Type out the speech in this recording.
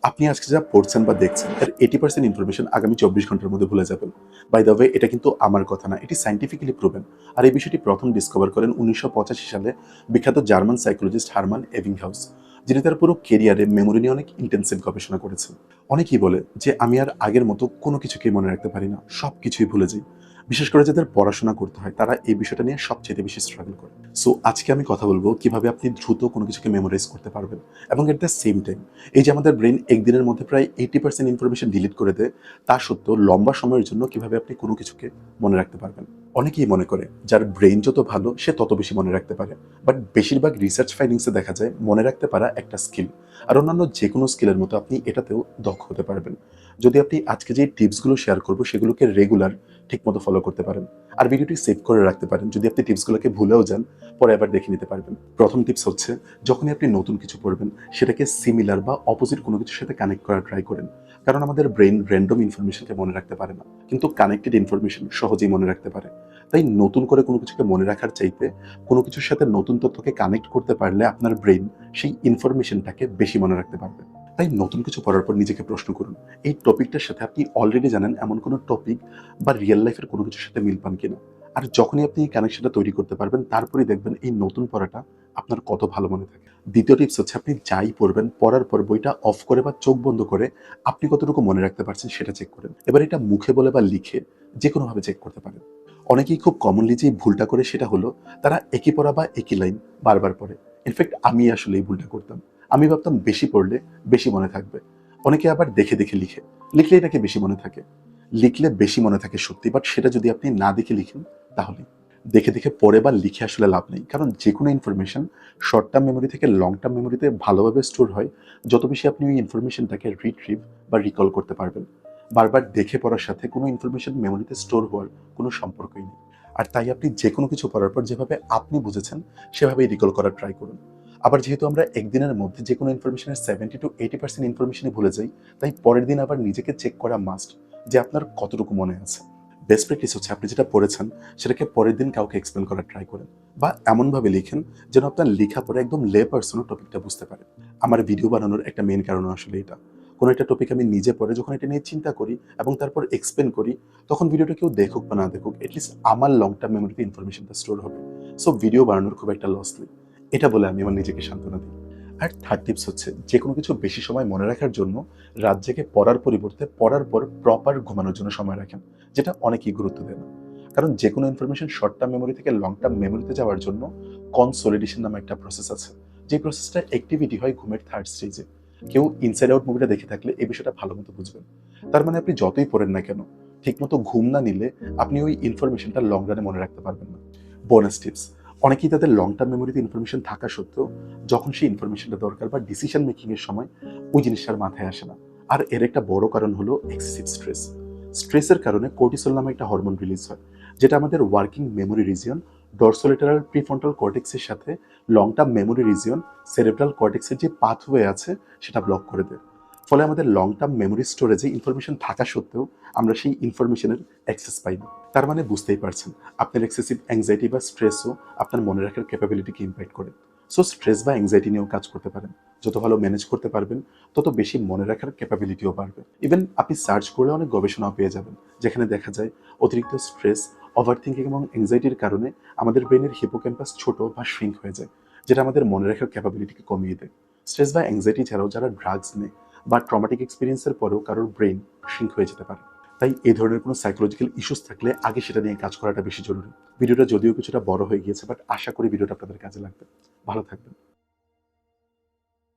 আপনি আজকে যা পড়ছেন বা দেখছেন এর 80% ইনফরমেশন আগামী 24 ঘন্টার মধ্যে ভুলে যাবেন। বাই দ্য ওয়ে, এটা কিন্তু আমার কথা না, এটি সায়েন্টিফিক্যালি প্রুভেন। আর এই বিষয়টি প্রথম ডিসকভার করেন 1985 সালে বিখ্যাত জার্মান সাইকোলজিস্ট হারমান এবিংহাউস, যিনি তার পুরো কেরিয়ারে মেমোরি নিয়ে অনেক ইন্টেন্সিভ গবেষণা করেছেন। অনেকেই বলে যে আমি আর আগের মতো কোনো কিছুকেই মনে রাখতে পারি না, সব কিছুই ভুলে যাই। বিশেষ করে যাদের পড়াশোনা করতে হয় তারা এই বিষয়টা নিয়ে সবচেয়ে বেশি স্ট্রাগল করে। সো আজকে আমি কথা বলবো কিভাবে আপনি দ্রুত কোনো কিছুকে মেমোরাইজ করতে পারবেন, এবং এট দ্য সেম টাইম এই যে আমাদের ব্রেন একদিনের মধ্যে প্রায় 80% ইনফরমেশন ডিলিট করে দেয়, তা সত্ত্বেও লম্বা সময়ের জন্য কিভাবে আপনি কোনো কিছুকে মনে রাখতে পারবেন। অনেকেই মনে করে যার ব্রেন যত ভালো সে তত বেশি মনে রাখতে পারে, বাট বেশিরভাগ রিসার্চ ফাইন্ডিংসে দেখা যায় মনে রাখতে পারা একটা স্কিল, আর অন্যান্য যে কোনো স্কিলের মতো আপনি এটাতেও দক্ষ হতে পারবেন যদি আপনি আজকে যে টিপসগুলো শেয়ার করবো সেগুলোকে রেগুলার ঠিকমতো ফলো করতে পারেন, আর ভিডিওটি সেভ করে রাখতে পারেন। যদি আপনি টিপসগুলোকে ভুলেও যান, পরে আবার দেখে নিতে পারবেন। প্রথম টিপস হচ্ছে, যখনই আপনি নতুন কিছু পড়বেন সেটাকে সিমিলার বা অপোজিট কোনো কিছুর সাথে কানেক্ট করার ট্রাই করেন। কারণ আমাদের ব্রেন র্যান্ডম ইনফরমেশনকে মনে রাখতে পারে না, কিন্তু কানেক্টেড ইনফরমেশন সহজেই মনে রাখতে পারে। তাই নতুন করে কোনো কিছুকে মনে রাখার চাইতে কোনো কিছুর সাথে নতুন তথ্যকে কানেক্ট করতে পারলে আপনার ব্রেন সেই ইনফরমেশনটাকে বেশি মনে রাখতে পারবে। তাই নতুন কিছু পড়ার পর নিজেকে প্রশ্ন করুন, এই টপিকটার সাথে আপনি অলরেডি জানেন এমন কোনো টপিক বা রিয়েল লাইফের কোনো কিছুর সাথে মিল পান কিনা। আর যখনই আপনি এই কানেকশনটা তৈরি করতে পারবেন, তারপরেই দেখবেন এই নতুন পড়াটা আপনার কত ভালো মনে থাকে। দ্বিতীয় টিপস হচ্ছে, আপনি যাই পড়বেন পড়ার পর বইটা অফ করে বা চোখ বন্ধ করে আপনি কতটুকু মনে রাখতে পারছেন সেটা চেক করেন। এবার এটা মুখে বলে বা লিখে যে কোনোভাবে চেক করতে পারেন। অনেকেই খুব কমনলি যে ভুলটা করে সেটা হলো তারা একই পড়া বা একই লাইন বারবার পড়ে। ইনফ্যাক্ট আমি আসলে এই ভুলটা করতাম। আমি ভাবতাম বেশি পড়লে বেশি মনে থাকবে। অনেকে আবার দেখে দেখে লিখে, লিখলেই নাকি বেশি মনে থাকে। লিখলে বেশি মনে থাকে সত্যি, বাট সেটা যদি আপনি না দেখে লিখেন তাহলে। দেখে দেখে পড়ে বা লিখে আসলে লাভ নেই, কারণ যে কোনো ইনফরমেশন শর্ট টার্ম মেমোরি থেকে লং টার্ম মেমোরিতে ভালোভাবে স্টোর হয় যত বেশি আপনি ওই ইনফরমেশনটাকে রিট্রিভ বা রিকল করতে পারবেন। বারবার দেখে পড়ার সাথে কোনো ইনফরমেশন মেমোরিতে স্টোর হওয়ার কোনো সম্পর্কই নেই। আর তাই আপনি যে কোনো কিছু পড়ার পর যেভাবে আপনি বুঝেছেন সেভাবেই রিকল করার ট্রাই করুন। আবার যেহেতু আমরা একদিনের মধ্যে যে কোনো ইনফরমেশনের 70 to 80% ইনফরমেশনই ভুলে যাই, তাই পরের দিন আবার নিজেকে চেক করা মাস্ট যে আপনার কতটুকু মনে আছে। বেস্ট প্র্যাকটিস হচ্ছে, আপনি যেটা পড়েছেন সেটাকে পরের দিন কাউকে এক্সপ্লেন করার ট্রাই করেন, বা এমনভাবে লিখেন যেন আপনার লেখা পড়ে একদম লে পার্সনও টপিকটা বুঝতে পারে। আমার ভিডিও বানানোর একটা মেইন কারণ আসলে এটা। কোনো একটা টপিক আমি নিজে পড়ে যখন এটা নিয়ে চিন্তা করি এবং তারপর এক্সপ্লেন করি, তখন ভিডিওটা কেউ দেখুক বা না দেখুক, এটলিস্ট আমার লং টার্ম মেমোরিতে ইনফরমেশনটা স্টোর হবে। সো ভিডিও বানানোর খুব একটা লস নেই, এটা বলে আমি আমার নিজেকে সান্ত্বনা দিই। আর থার্ড টিপস হচ্ছে, যে কোনো কিছু বেশি সময় মনে রাখার জন্য রাত জেগে পড়ার পরিবর্তে পড়ার পর প্রপার ঘুমানোর জন্য সময় রাখেন, যেটা অনেকেই গুরুত্ব দেয় না। কারণ যে কোনো ইনফরমেশন শর্ট টার্ম মেমোরি থেকে লং টার্ম মেমোরিতে যাওয়ার জন্য কনসোলিডেশন নামে একটা প্রসেস আছে, যে প্রসেসটা অ্যাক্টিভিটি হয় ঘুমের থার্ড স্টেজে। কেউ ইনসাইড আউট মুভিটা দেখে থাকলে এই বিষয়টা ভালো মতো বুঝবেন। তার মানে আপনি যতই পড়েন না কেন, ঠিকমতো ঘুম না নিলে আপনি ওই ইনফরমেশনটা লং রানে মনে রাখতে পারবেন না। বোনাস টিপস, অনেকেই তাদের লং টার্ম মেমোরিতে ইনফরমেশন থাকা সত্ত্বেও যখন সেই ইনফরমেশনটা দরকার বা ডিসিশন মেকিং এর সময় ওই জিনিসটার মাথায় আসে না। আর এর একটা বড় কারণ হলো এক্সেসিভ স্ট্রেস। স্ট্রেসের কারণে কর্টিসল নামে একটা হরমোন রিলিজ হয়, যেটা আমাদের working memory region dorsolateral prefrontal কর্টেক্সের সাথে long term memory region cerebral কর্টেক্সের যে পাথওয়ে আছে সেটা ব্লক করে দেয়। ফলে আমাদের লং টার্ম মেমোরি স্টোরেজে ইনফরমেশন থাকা সত্ত্বেও আমরা সেই ইনফরমেশনের অ্যাক্সেস পাই না। তার মানে বুঝতেই পারছেন, আপনার এক্সেসিভ অ্যাংজাইটি বা স্ট্রেসও আপনার মনে রাখার ক্যাপাবিলিটিকে ইম্প্যাক্ট করে। সো স্ট্রেস বা অ্যাংজাইটি নিয়েও কাজ করতে পারেন। যত ভালো ম্যানেজ করতে পারবেন তত বেশি মনে রাখার ক্যাপাবিলিটিও বাড়বে। ইভেন আপনি সার্চ করলে অনেক গবেষণাও পেয়ে যাবেন, যেখানে দেখা যায় অতিরিক্ত স্ট্রেস, ওভার থিঙ্কিং এবং অ্যাংজাইটির কারণে আমাদের ব্রেনের হিপোক্যাম্পাস ছোট বা শ্রিঙ্ক হয়ে যায়, যেটা আমাদের মনে রাখার ক্যাপাবিলিটিকে কমিয়ে দেয়। স্ট্রেস বা অ্যাংজাইটি ছাড়াও যারা ড্রাগস নেয় বা ট্রমাটিক এক্সপিরিয়েন্সের পরেও কারোর ব্রেন শ্রিঙ্ক হয়ে যেতে পারে। তাই এই ধরনের কোনো সাইকোলজিক্যাল ইস্যুস থাকলে আগে সেটা নিয়ে কাজ করাটা বেশি জরুরি। ভিডিওটা যদিও কিছুটা বড় হয়ে গিয়েছে, বাট আশা করি ভিডিওটা আপনাদের কাজে লাগবে। ভালো থাকবেন।